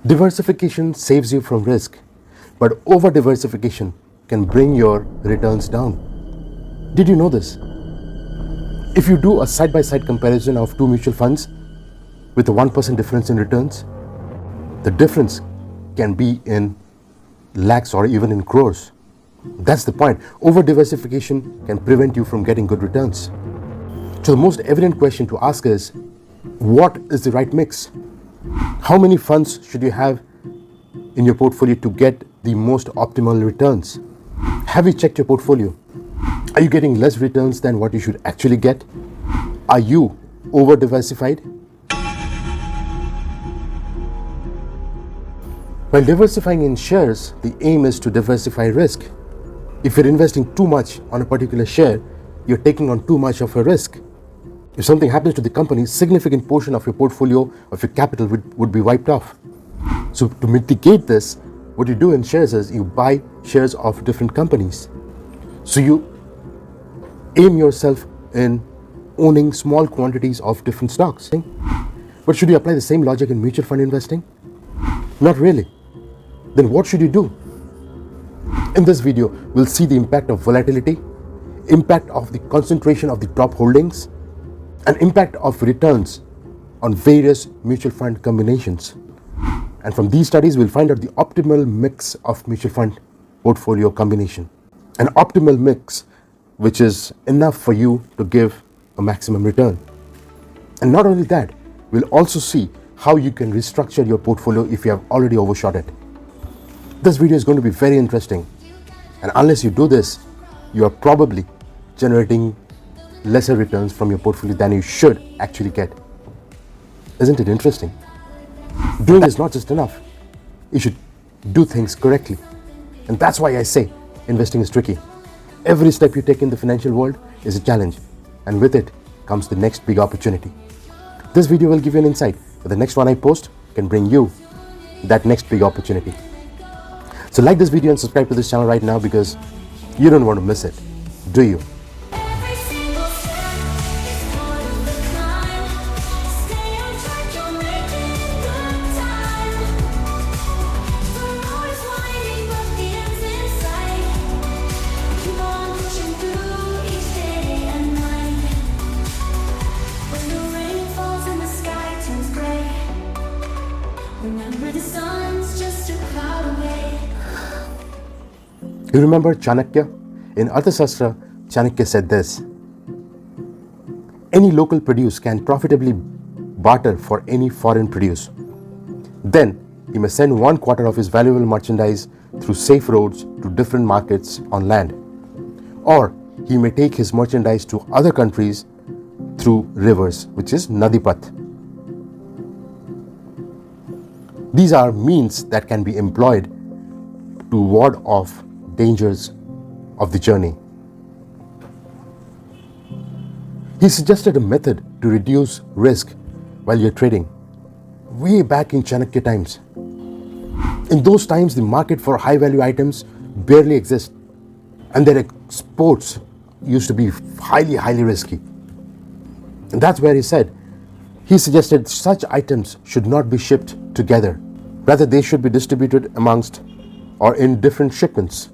Diversification saves you from risk, but over diversification can bring your returns down. Did you know this? If you do a side-by-side comparison of two mutual funds with a 1% difference in returns, the difference can be in lakhs or even in crores. That's the point. Over diversification can prevent you from getting good returns. So the most evident question to ask is, what is the right mix? How many funds should you have in your portfolio to get the most optimal returns? Have you checked your portfolio? Are you getting less returns than what you should actually get? Are you over diversified? While diversifying in shares, the aim is to diversify risk. If you're investing too much on a particular share, you're taking on too much of a risk. If something happens to the company, a significant portion of your portfolio, of your capital would be wiped off. So to mitigate this, what you do in shares is you buy shares of different companies. So you aim yourself in owning small quantities of different stocks. But should you apply the same logic in mutual fund investing? Not really. Then what should you do? In this video, we'll see the impact of volatility, impact of the concentration of the top holdings, and impact of returns on various mutual fund combinations. And from these studies, we'll find out the optimal mix of mutual fund portfolio combination. An optimal mix which is enough for you to give a maximum return. And not only that, we'll also see how you can restructure your portfolio if you have already overshot it. This video is going to be very interesting. And unless you do this, you are probably generating lesser returns from your portfolio than you should actually get. Isn't it interesting? Doing is not just enough. You should do things correctly. And that's why I say investing is tricky. Every step you take in the financial world is a challenge. And with it comes the next big opportunity. This video will give you an insight, but the next one I post can bring you that next big opportunity. So like this video and subscribe to this channel right now, because you don't want to miss it, do you? You remember Chanakya? In Arthashastra, Chanakya said this: any local produce can profitably barter for any foreign produce. Then he may send 1/4 of his valuable merchandise through safe roads to different markets on land. Or he may take his merchandise to other countries through rivers, which is Nadipat. These are means that can be employed to ward off dangers of the journey. He suggested a method to reduce risk while you're trading, way back in Chanakya times. In those times, the market for high-value items barely exists, and their exports used to be highly risky. And that's where he suggested such items should not be shipped together. Rather, they should be distributed amongst or in different shipments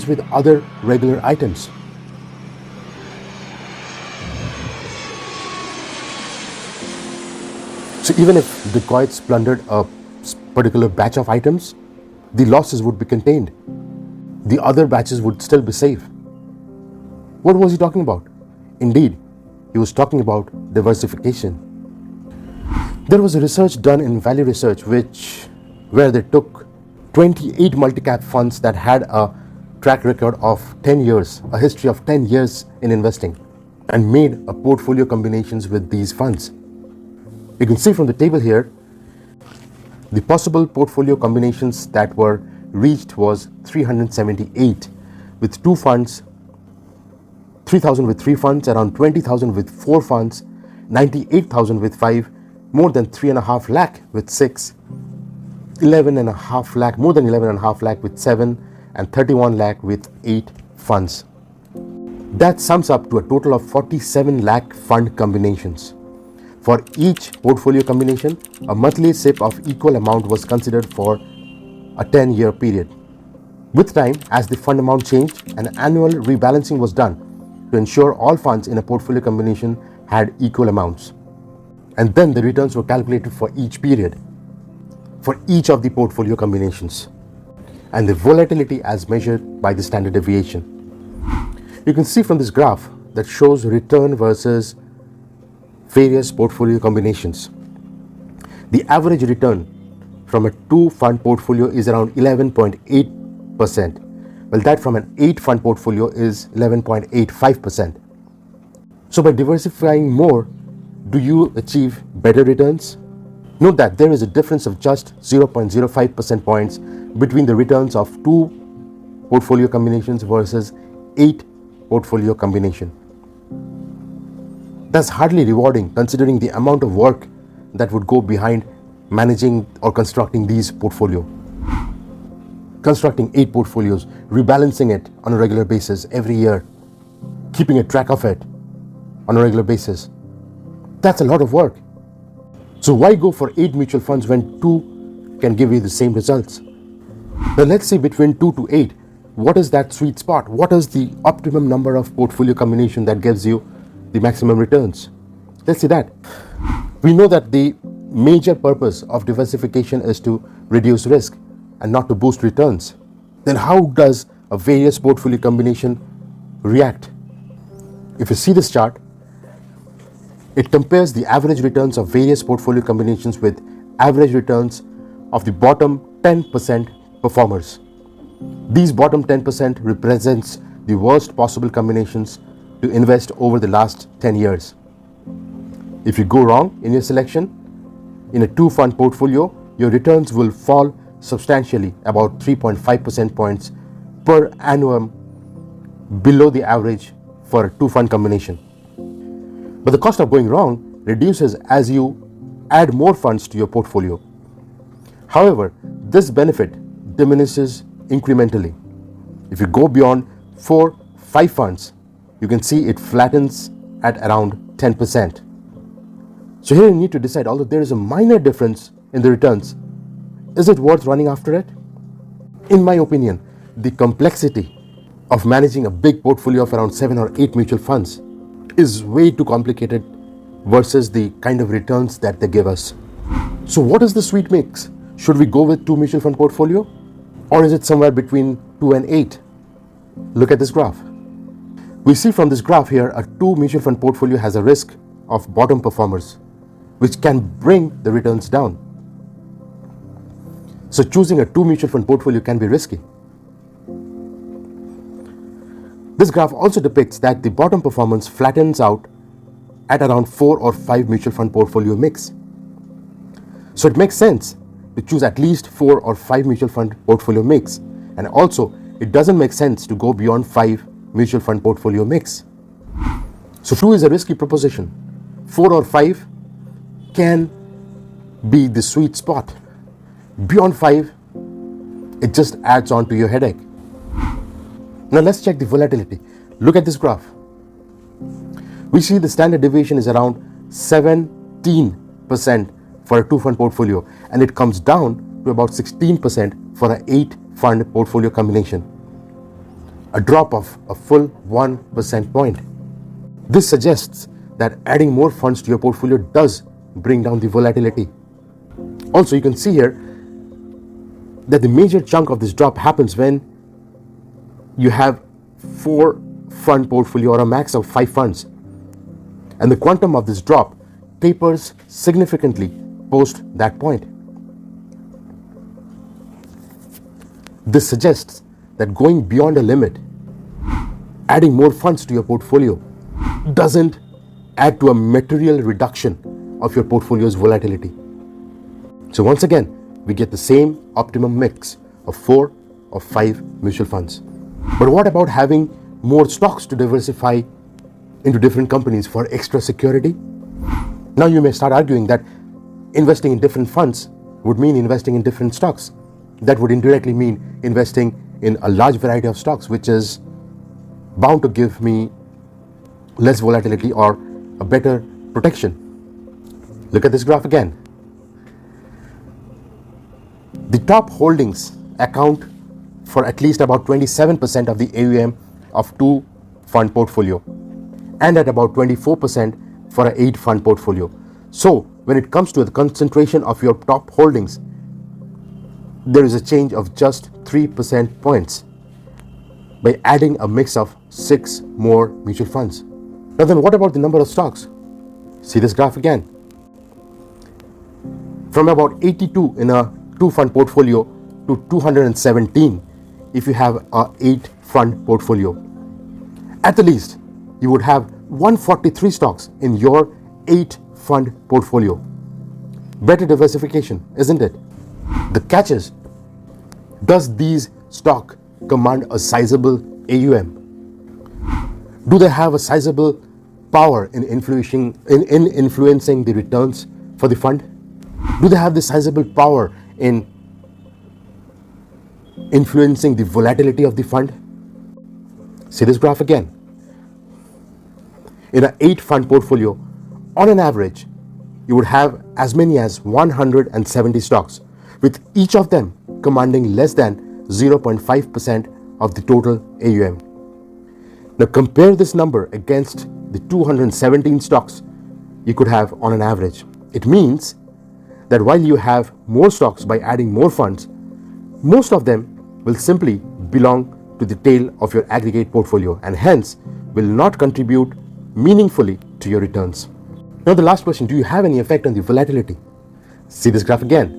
with other regular items. So even if dacoits plundered a particular batch of items, the losses would be contained. The other batches would still be safe. What was he talking about? Indeed, he was talking about diversification. There was a research done in Valley Research where they took 28 multi-cap funds that had a track record of 10 years, a history of 10 years in investing, and made a portfolio combinations with these funds. You can see from the table here, the possible portfolio combinations that were reached was 378 with 2 funds, 3,000 with 3 funds, around 20,000 with 4 funds, 98,000 with 5, more than 3.5 lakh with 6, 11.5 lakh, more than 11.5 lakh with 7, and 31 lakh with 8 funds. That sums up to a total of 47 lakh fund combinations. For each portfolio combination, a monthly SIP of equal amount was considered for a 10-year period. With time, as the fund amount changed, an annual rebalancing was done to ensure all funds in a portfolio combination had equal amounts. And then the returns were calculated for each period, for each of the portfolio combinations, and the volatility as measured by the standard deviation. You can see from this graph that shows return versus various portfolio combinations. The average return from a 2-fund portfolio is around 11.8%, while that from an 8-fund portfolio is 11.85%. So by diversifying more, do you achieve better returns? Note that there is a difference of just 0.05% points between the returns of 2 portfolio combinations versus 8 portfolio combination. That's hardly rewarding considering the amount of work that would go behind managing or constructing these portfolio. Constructing 8 portfolios, rebalancing it on a regular basis every year, keeping a track of it on a regular basis. That's a lot of work. So why go for 8 mutual funds when 2 can give you the same results? Now let's say between 2 to 8, what is that sweet spot? What is the optimum number of portfolio combination that gives you the maximum returns? Let's see that. We know that the major purpose of diversification is to reduce risk and not to boost returns. Then how does a various portfolio combination react? If you see this chart, it compares the average returns of various portfolio combinations with average returns of the bottom 10% performers. These bottom 10% represents the worst possible combinations to invest over the last 10 years. If you go wrong in your selection, in a 2-fund portfolio, your returns will fall substantially, about 3.5% points per annum below the average for a 2-fund combination. But the cost of going wrong reduces as you add more funds to your portfolio. However, this benefit diminishes incrementally. If you go beyond 4-5 funds, you can see it flattens at around 10%. So here you need to decide, although there is a minor difference in the returns, is it worth running after it? In my opinion, the complexity of managing a big portfolio of around 7 or 8 mutual funds is way too complicated versus the kind of returns that they give us. So what is the sweet mix? Should we go with 2 mutual fund portfolio? Or is it somewhere between 2 and 8? Look at this graph. We see from this graph here, a 2 mutual fund portfolio has a risk of bottom performers, which can bring the returns down. So choosing a 2 mutual fund portfolio can be risky. This graph also depicts that the bottom performance flattens out at around 4 or 5 mutual fund portfolio mix. So it makes sense to choose at least 4 or 5 mutual fund portfolio mix. And also, it doesn't make sense to go beyond 5 mutual fund portfolio mix. So 2 is a risky proposition. 4 or 5 can be the sweet spot. Beyond 5, it just adds on to your headache. Now let's check the volatility. Look at this graph. We see the standard deviation is around 17% for a 2-fund portfolio, and it comes down to about 16% for an 8-fund portfolio combination. A drop of a full 1% point. This suggests that adding more funds to your portfolio does bring down the volatility. Also, you can see here that the major chunk of this drop happens when you have 4-fund portfolio or a max of 5 funds. And the quantum of this drop tapers significantly post that point. This suggests that going beyond a limit, adding more funds to your portfolio, doesn't add to a material reduction of your portfolio's volatility. So once again, we get the same optimum mix of 4 or 5 mutual funds. But what about having more stocks to diversify into different companies for extra security? Now you may start arguing that investing in different funds would mean investing in different stocks. That would indirectly mean investing in a large variety of stocks, which is bound to give me less volatility or a better protection. Look at this graph again. The top holdings account for at least about 27% of the AUM of 2 fund portfolio and at about 24% for an 8 fund portfolio. So when it comes to the concentration of your top holdings, there is a change of just 3% points by adding a mix of 6 more mutual funds. Now then, what about the number of stocks? See this graph again. From about 82 in a 2 fund portfolio to 217 if you have a 8 fund portfolio. At the least, you would have 143 stocks in your 8 fund portfolio. Better diversification, isn't it? The catch is, does these stock command a sizable AUM? Do they have a sizable power in influencing the returns for the fund? Do they have the sizable power in influencing the volatility of the fund? See this graph again. In an 8 fund portfolio, on an average, you would have as many as 170 stocks, with each of them commanding less than 0.5% of the total AUM. Now compare this number against the 217 stocks you could have on an average. It means that while you have more stocks by adding more funds, most of them will simply belong to the tail of your aggregate portfolio and hence will not contribute meaningfully to your returns. Now the last question, do you have any effect on the volatility? See this graph again.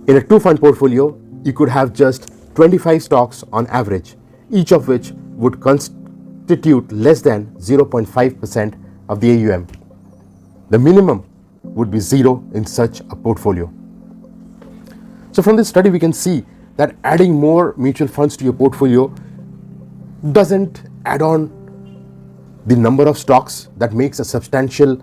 In a 2 fund portfolio, you could have just 25 stocks on average, each of which would constitute less than 0.5% of the AUM. The minimum would be 0 in such a portfolio. So from this study, we can see that adding more mutual funds to your portfolio doesn't add on the number of stocks that makes a substantial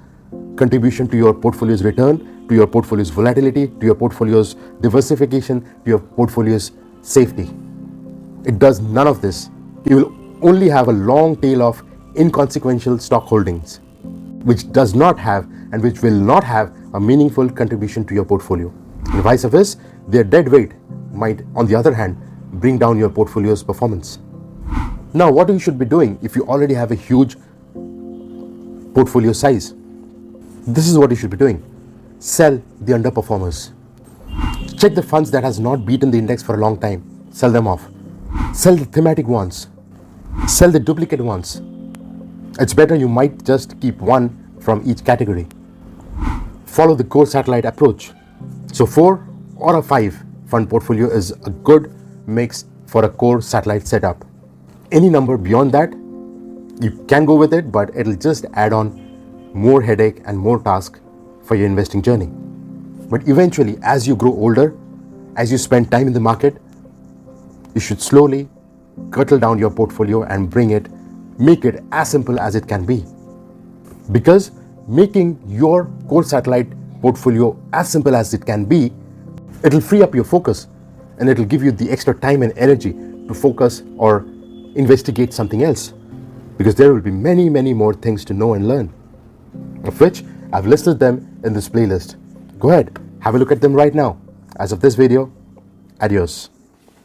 contribution to your portfolio's return, to your portfolio's volatility, to your portfolio's diversification, to your portfolio's safety. It does none of this. You will only have a long tail of inconsequential stock holdings, which does not have and which will not have a meaningful contribution to your portfolio. And vice versa, their dead weight might, on the other hand, bring down your portfolio's performance. Now, what you should be doing if you already have a huge portfolio size? This is what you should be doing. Sell the underperformers. Check the funds that has not beaten the index for a long time. Sell them off. Sell the thematic ones. Sell the duplicate ones. It's better you might just keep one from each category. Follow the core satellite approach. So 4 or a 5 fund portfolio is a good mix for a core satellite setup. Any number beyond that, you can go with it, but it'll just add on more headache and more task for your investing journey. But eventually, as you grow older, as you spend time in the market, you should slowly curtail down your portfolio and make it as simple as it can be. Because making your core satellite portfolio as simple as it can be, it'll free up your focus and it'll give you the extra time and energy to focus or investigate something else. Because there will be many, many more things to know and learn, of which I've listed them in this playlist. Go ahead, have a look at them right now. As of this video, adios.